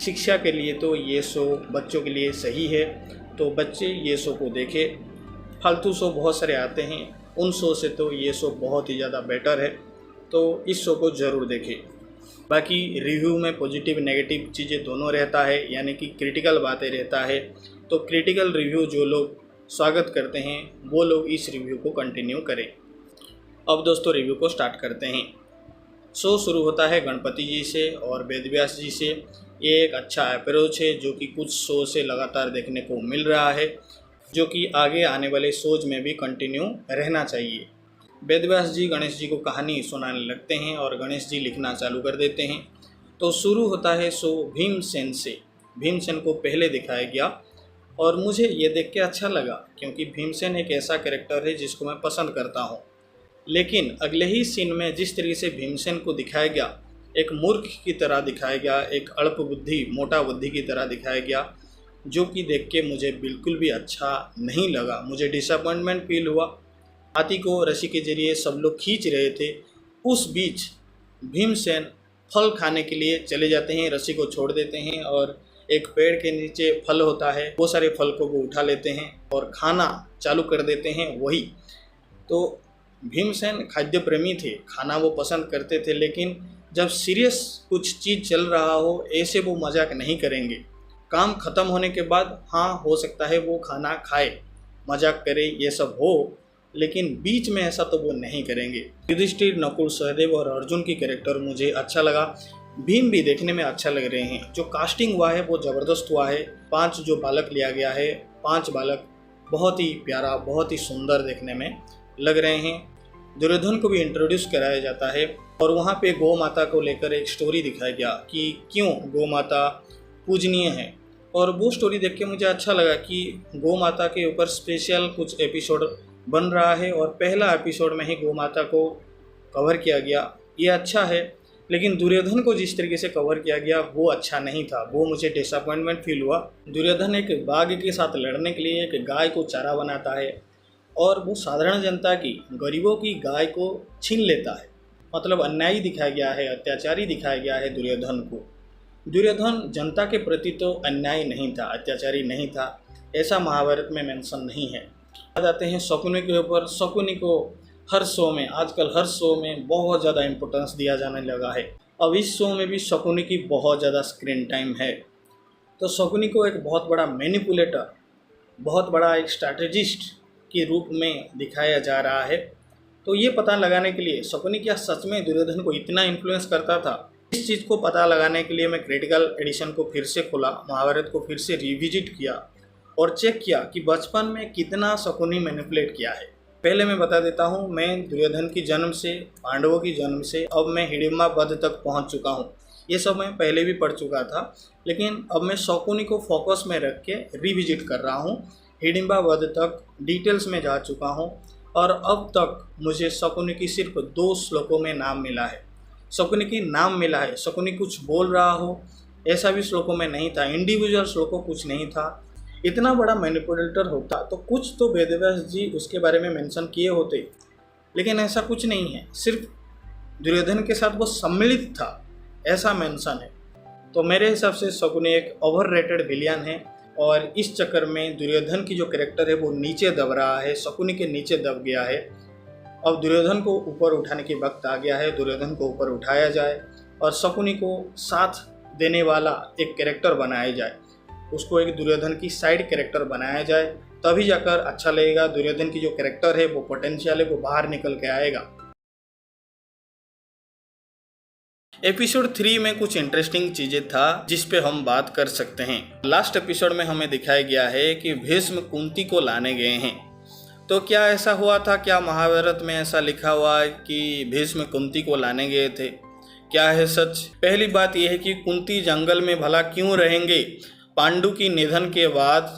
शिक्षा के लिए तो ये शो बच्चों के लिए सही है, तो बच्चे ये शो को देखें। फालतू शो बहुत सारे आते हैं, उन शो से तो ये शो बहुत ही ज़्यादा बेटर है, तो इस शो को ज़रूर देखें। बाकी रिव्यू में पॉजिटिव नेगेटिव चीज़ें दोनों रहता है, यानी कि क्रिटिकल बातें रहता है, तो क्रिटिकल रिव्यू जो लोग स्वागत करते हैं वो लोग इस रिव्यू को कंटिन्यू करें। अब दोस्तों रिव्यू को स्टार्ट करते हैं। शो शुरू होता है गणपति जी से और वेद व्यास जी से। ये एक अच्छा अप्रोच है जो कि कुछ शो से लगातार देखने को मिल रहा है, जो कि आगे आने वाले शोज में भी कंटिन्यू रहना चाहिए। वेद व्यास जी गणेश जी को कहानी सुनाने लगते हैं और गणेश जी लिखना चालू कर देते हैं। तो शुरू होता है शो भीमसेन से। भीमसेन को पहले दिखाया गया और मुझे ये देख के अच्छा लगा, क्योंकि भीमसेन एक ऐसा कैरेक्टर है जिसको मैं पसंद करता हूँ। लेकिन अगले ही सीन में जिस तरीके से भीमसेन को दिखाया गया, एक मूर्ख की तरह दिखाया गया, एक अल्प बुद्धि मोटा बुद्धि की तरह दिखाया गया, जो कि देख के मुझे बिल्कुल भी अच्छा नहीं लगा। मुझे डिसअपॉइंटमेंट फील हुआ। हाथी को रस्सी के जरिए सब लोग खींच रहे थे, उस बीच भीमसेन फल खाने के लिए चले जाते हैं, रस्सी को छोड़ देते हैं और एक पेड़ के नीचे फल होता है, वो सारे फल को वो उठा लेते हैं और खाना चालू कर देते हैं। वही तो भीमसेन खाद्य प्रेमी थे, खाना वो पसंद करते थे, लेकिन जब सीरियस कुछ चीज़ चल रहा हो ऐसे वो मजाक नहीं करेंगे। काम ख़त्म होने के बाद हाँ हो सकता है वो खाना खाए, मजाक करे, ये सब हो, लेकिन बीच में ऐसा तो वो नहीं करेंगे। युधिष्ठिर, नकुल, सहदेव और अर्जुन की कैरेक्टर मुझे अच्छा लगा। भीम भी देखने में अच्छा लग रहे हैं। जो कास्टिंग हुआ है वो ज़बरदस्त हुआ है। 5 जो बालक लिया गया है, 5 बालक बहुत ही प्यारा, बहुत ही सुंदर देखने में लग रहे हैं। दुर्योधन को भी इंट्रोड्यूस कराया जाता है और वहाँ पे गौ माता को लेकर एक स्टोरी दिखाया गया कि क्यों गौ माता पूजनीय है, और वो स्टोरी देख के मुझे अच्छा लगा कि गौ माता के ऊपर स्पेशल कुछ एपिसोड बन रहा है और पहला एपिसोड में ही गौ माता को कवर किया गया। ये अच्छा है, लेकिन दुर्योधन को जिस तरीके से कवर किया गया वो अच्छा नहीं था, वो मुझे डिसअपॉइंटमेंट फील हुआ। दुर्योधन एक बाघ के साथ लड़ने के लिए एक गाय को चारा बनाता है और वो साधारण जनता की, गरीबों की गाय को छीन लेता है। मतलब अन्यायी दिखाया गया है, अत्याचारी दिखाया गया है दुर्योधन को। दुर्योधन जनता के प्रति तो अन्यायी नहीं था, अत्याचारी नहीं था, ऐसा महाभारत में मेंशन नहीं है। बात आते हैं शकुनी के ऊपर। शकुनी को हर शो में, आजकल हर शो में बहुत ज़्यादा इम्पोर्टेंस दिया जाने लगा है। अब इस शो में भी शकुनी की बहुत ज़्यादा स्क्रीन टाइम है। तो शकुनी को एक बहुत बड़ा मैनिपुलेटर, बहुत बड़ा एक स्ट्रैटेजिस्ट के रूप में दिखाया जा रहा है। तो ये पता लगाने के लिए शकुनी क्या सच में दुर्योधन को इतना इन्फ्लुएंस करता था, इस चीज़ को पता लगाने के लिए मैं क्रिटिकल एडिशन को फिर से खोला, महाभारत को फिर से रिविजिट किया और चेक किया कि बचपन में कितना शकुनी मैनिपुलेट किया है। पहले मैं बता देता हूँ, मैं दुर्योधन की जन्म से, पांडवों की जन्म से अब मैं हिडिंबा वध तक पहुँच चुका हूँ। ये सब मैं पहले भी पढ़ चुका था, लेकिन अब मैं शकुनी को फोकस में रख के रिविजिट कर रहा हूँ। हिडिंबा वध तक डिटेल्स में जा चुका हूँ और अब तक मुझे शकुनी की सिर्फ 2 श्लोकों में नाम मिला है। शकुनी की नाम मिला है, शकुनी कुछ बोल रहा हो ऐसा भी श्लोकों में नहीं था, इंडिविजुअल श्लोकों कुछ नहीं था। इतना बड़ा मैनिपुलेटर होता तो कुछ तो वेदव्यास जी उसके बारे में मेंशन किए होते, लेकिन ऐसा कुछ नहीं है। सिर्फ दुर्योधन के साथ वो सम्मिलित था ऐसा मेंशन है। तो मेरे हिसाब से शकुनी एक ओवररेटेड विलियन है और इस चक्कर में दुर्योधन की जो कैरेक्टर है वो नीचे दब रहा है, शकुनी के नीचे दब गया है। अब दुर्योधन को ऊपर उठाने की वक्त आ गया है, दुर्योधन को ऊपर उठाया जाए और शकुनी को साथ देने वाला एक कैरेक्टर बनाया जाए, उसको एक दुर्योधन की साइड कैरेक्टर बनाया जाए, तभी जाकर अच्छा लगेगा। दुर्योधन की जो कैरेक्टर है वो पोटेंशियल है, वो बाहर निकल के आएगा। एपिसोड 3 में कुछ इंटरेस्टिंग चीज़ें था जिस पे हम बात कर सकते हैं। लास्ट एपिसोड में हमें दिखाया गया है कि भीष्म कुंती को लाने गए हैं। तो क्या ऐसा हुआ था? क्या महाभारत में ऐसा लिखा हुआ है कि भीष्म कुंती को लाने गए थे? क्या है सच? पहली बात यह है कि कुंती जंगल में भला क्यों रहेंगे? पांडु की निधन के बाद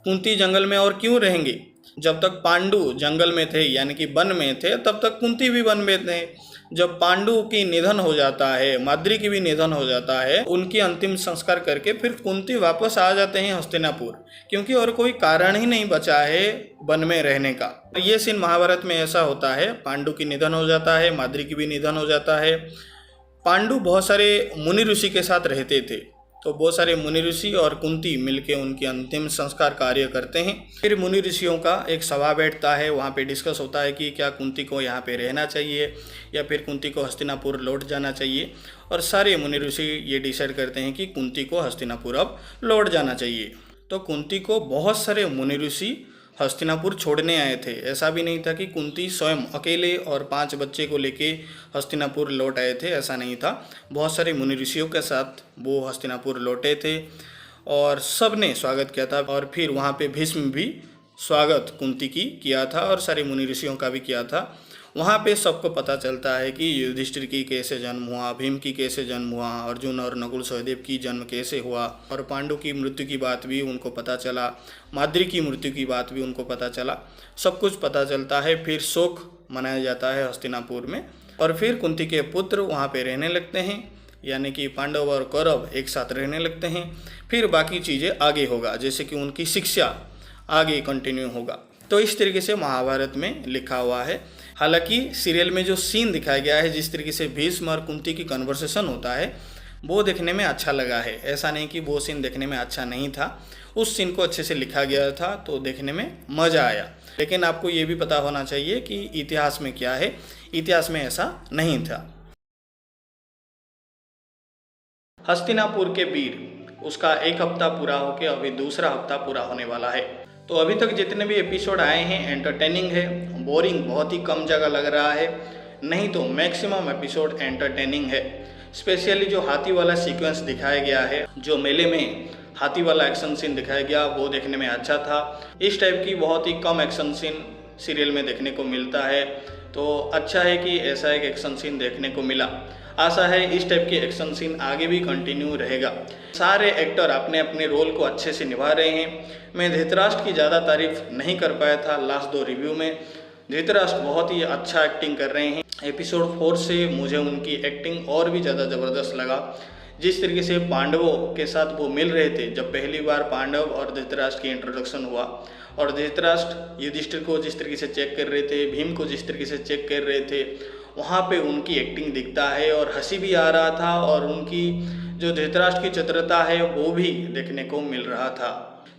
कुंती जंगल में और क्यों रहेंगे? जब तक पांडु जंगल में थे यानी कि वन में थे, तब तक कुंती भी वन में थे। जब पांडु की निधन हो जाता है, माद्री की भी निधन हो जाता है, उनकी अंतिम संस्कार करके फिर कुंती वापस आ जाते हैं हस्तिनापुर, क्योंकि और कोई कारण ही नहीं बचा है वन में रहने का। ये सीन महाभारत में ऐसा होता है, पांडु की निधन हो जाता है, माद्री की भी निधन हो जाता है। पांडु बहुत सारे मुनि ऋषि के साथ रहते थे, तो बहुत सारे मुनि ऋषि और कुंती मिलके उनके अंतिम संस्कार कार्य करते हैं। फिर मुनि ऋषियों का एक सभा बैठता है, वहाँ पे डिस्कस होता है कि क्या कुंती को यहाँ पे रहना चाहिए या फिर कुंती को हस्तिनापुर लौट जाना चाहिए। और सारे मुनि ऋषि ये डिसाइड करते हैं कि कुंती को हस्तिनापुर अब लौट जाना चाहिए। तो कुंती को बहुत सारे मुनि ऋषि हस्तिनापुर छोड़ने आए थे। ऐसा भी नहीं था कि कुंती स्वयं अकेले और 5 बच्चे को लेके हस्तिनापुर लौट आए थे, ऐसा नहीं था। बहुत सारे मुनि ऋषियों के साथ वो हस्तिनापुर लौटे थे और सब ने स्वागत किया था। और फिर वहाँ पे भीष्म भी स्वागत कुंती की किया था और सारे मुनि ऋषियों का भी किया था। वहाँ पे सबको पता चलता है कि युधिष्ठिर की कैसे जन्म हुआ, भीम की कैसे जन्म हुआ, अर्जुन और नकुल सहदेव की जन्म कैसे हुआ, और पांडु की मृत्यु की बात भी उनको पता चला, माद्री की मृत्यु की बात भी उनको पता चला। सब कुछ पता चलता है। फिर शोक मनाया जाता है हस्तिनापुर में और फिर कुंती के पुत्र वहाँ पे रहने लगते हैं, यानी कि पांडव और कौरव एक साथ रहने लगते हैं। फिर बाकी चीज़ें आगे होगा, जैसे कि उनकी शिक्षा आगे कंटिन्यू होगा। तो इस तरीके से महाभारत में लिखा हुआ है। हालांकि सीरियल में जो सीन दिखाया गया है, जिस तरीके से भीष्म और कुंती की कन्वर्सेशन होता है, वो देखने में अच्छा लगा है। ऐसा नहीं कि वो सीन देखने में अच्छा नहीं था, उस सीन को अच्छे से लिखा गया था तो देखने में मज़ा आया। लेकिन आपको ये भी पता होना चाहिए कि इतिहास में क्या है, इतिहास में ऐसा नहीं था। हस्तिनापुर के वीर, उसका 1 हफ्ता पूरा होकर अभी दूसरा हफ्ता पूरा होने वाला है। तो अभी तक जितने भी एपिसोड आए हैं एंटरटेनिंग है, बोरिंग बहुत ही कम जगह लग रहा है, नहीं तो मैक्सिमम एपिसोड एंटरटेनिंग है। स्पेशली जो हाथी वाला सीक्वेंस दिखाया गया है, जो मेले में हाथी वाला एक्शन सीन दिखाया गया, वो देखने में अच्छा था। इस टाइप की बहुत ही कम एक्शन सीन सीरियल में देखने को मिलता है, तो अच्छा है कि ऐसा एक एक्शन सीन देखने को मिला। आशा है इस टाइप के एक्शन सीन आगे भी कंटिन्यू रहेगा। सारे एक्टर अपने अपने रोल को अच्छे से निभा रहे हैं। मैं धृतराष्ट्र की ज़्यादा तारीफ नहीं कर पाया था लास्ट 2 रिव्यू में। धृतराष्ट्र बहुत ही अच्छा एक्टिंग कर रहे हैं। एपिसोड 4 से मुझे उनकी एक्टिंग और भी ज़्यादा ज़बरदस्त लगा। जिस तरीके से पांडवों के साथ वो मिल रहे थे, जब पहली बार पांडव और धृतराष्ट्र की इंट्रोडक्शन हुआ, और धृतराष्ट्र युधिष्ठिर को जिस तरीके से चेक कर रहे थे, भीम को जिस तरीके से चेक कर रहे थे, वहाँ पे उनकी एक्टिंग दिखता है और हंसी भी आ रहा था, और उनकी जो धृतराष्ट्र की चतुरता है वो भी देखने को मिल रहा था।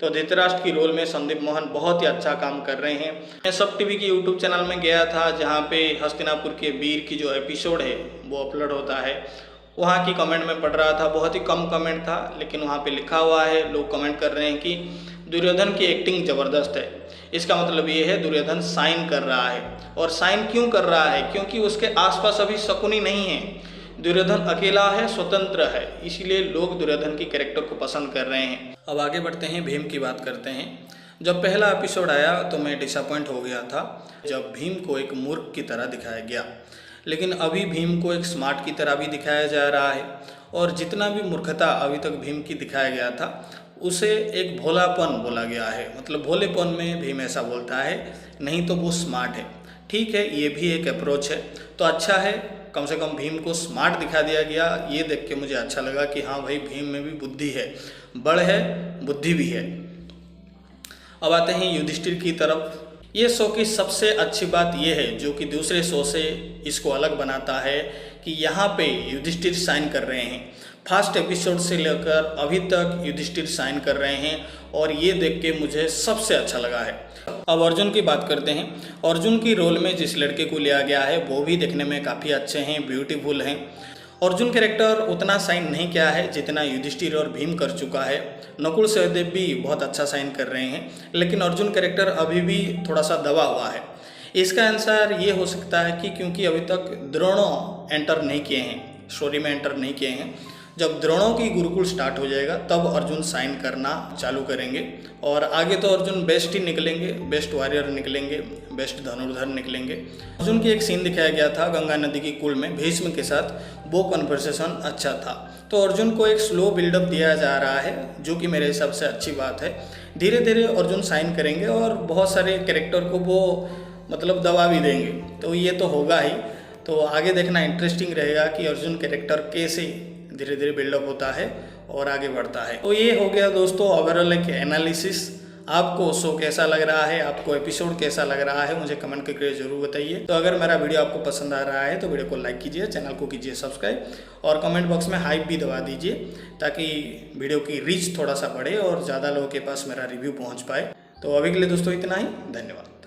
तो धृतराष्ट्र की रोल में संदीप मोहन बहुत ही अच्छा काम कर रहे हैं। मैं सब टीवी के यूट्यूब चैनल में गया था, जहाँ पे हस्तिनापुर के वीर की जो एपिसोड है वो अपलोड होता है। वहाँ की कमेंट में पढ़ रहा था, बहुत ही कम कमेंट था, लेकिन वहाँ पे लिखा हुआ है, लोग कमेंट कर रहे हैं कि दुर्योधन की एक्टिंग ज़बरदस्त है। इसका मतलब ये है दुर्योधन साइन कर रहा है। और साइन क्यों कर रहा है? क्योंकि उसके आसपास अभी शकुनी नहीं है, दुर्योधन अकेला है, स्वतंत्र है, इसीलिए लोग दुर्योधन की कैरेक्टर को पसंद कर रहे हैं। अब आगे बढ़ते हैं, भीम की बात करते हैं। जब पहला एपिसोड आया तो मैं डिसअपॉइंट हो गया था, जब भीम को एक मूर्ख की तरह दिखाया गया। लेकिन अभी भीम को एक स्मार्ट की तरह भी दिखाया जा रहा है, और जितना भी मूर्खता अभी तक भीम की दिखाया गया था उसे एक भोलापन बोला गया है। मतलब भोलेपन में भीम ऐसा बोलता है, नहीं तो वो स्मार्ट है। ठीक है, ये भी एक अप्रोच है, तो अच्छा है, कम से कम भीम को स्मार्ट दिखा दिया गया। ये देख के मुझे अच्छा लगा कि हाँ भाई, भीम में भी बुद्धि है, बड़ है, बुद्धि भी है। अब आते हैं युधिष्ठिर की तरफ। ये शो की सबसे अच्छी बात ये है, जो कि दूसरे शो से इसको अलग बनाता है, कि यहाँ पे युधिष्ठिर साइन कर रहे हैं। फर्स्ट एपिसोड से लेकर अभी तक युधिष्ठिर साइन कर रहे हैं, और ये देख के मुझे सबसे अच्छा लगा है। अब अर्जुन की बात करते हैं। अर्जुन की रोल में जिस लड़के को लिया गया है वो भी देखने में काफ़ी अच्छे हैं, ब्यूटीफुल हैं। अर्जुन कैरेक्टर उतना साइन नहीं किया है जितना युधिष्ठिर और भीम कर चुका है। नकुल सहदेव भी बहुत अच्छा साइन कर रहे हैं, लेकिन अर्जुन कैरेक्टर अभी भी थोड़ा सा दबा हुआ है। इसका आंसर ये हो सकता है कि क्योंकि अभी तक द्रोणों एंटर नहीं किए हैं, स्टोरी में एंटर नहीं किए हैं। जब द्रोणों की गुरुकुल स्टार्ट हो जाएगा तब अर्जुन साइन करना चालू करेंगे, और आगे तो अर्जुन बेस्ट ही निकलेंगे, बेस्ट वॉरियर निकलेंगे, बेस्ट धनुर्धर निकलेंगे। अर्जुन की एक सीन दिखाया गया था गंगा नदी की कूल में भीष्म के साथ, वो कन्वर्सेशन अच्छा था। तो अर्जुन को एक स्लो बिल्डअप दिया जा रहा है, जो कि मेरे हिसाब से अच्छी बात है। धीरे धीरे अर्जुन साइन करेंगे और बहुत सारे कैरेक्टर को वो मतलब दबा भी देंगे, तो ये तो होगा ही। तो आगे देखना इंटरेस्टिंग रहेगा कि अर्जुन कैरेक्टर कैसे धीरे धीरे बिल्डअप होता है और आगे बढ़ता है। तो ये हो गया दोस्तों ओवरऑल एक एनालिसिस। आपको शो कैसा लग रहा है, आपको एपिसोड कैसा लग रहा है, मुझे कमेंट करके जरूर बताइए। तो अगर मेरा वीडियो आपको पसंद आ रहा है तो वीडियो को लाइक कीजिए, चैनल को कीजिए सब्सक्राइब और कमेंट बॉक्स में हाइप भी दबा दीजिए ताकि वीडियो की रीच थोड़ा सा बढ़े और ज़्यादा लोगों के पास मेरा रिव्यू पहुँच पाए। तो अभी के लिए दोस्तों इतना ही, धन्यवाद।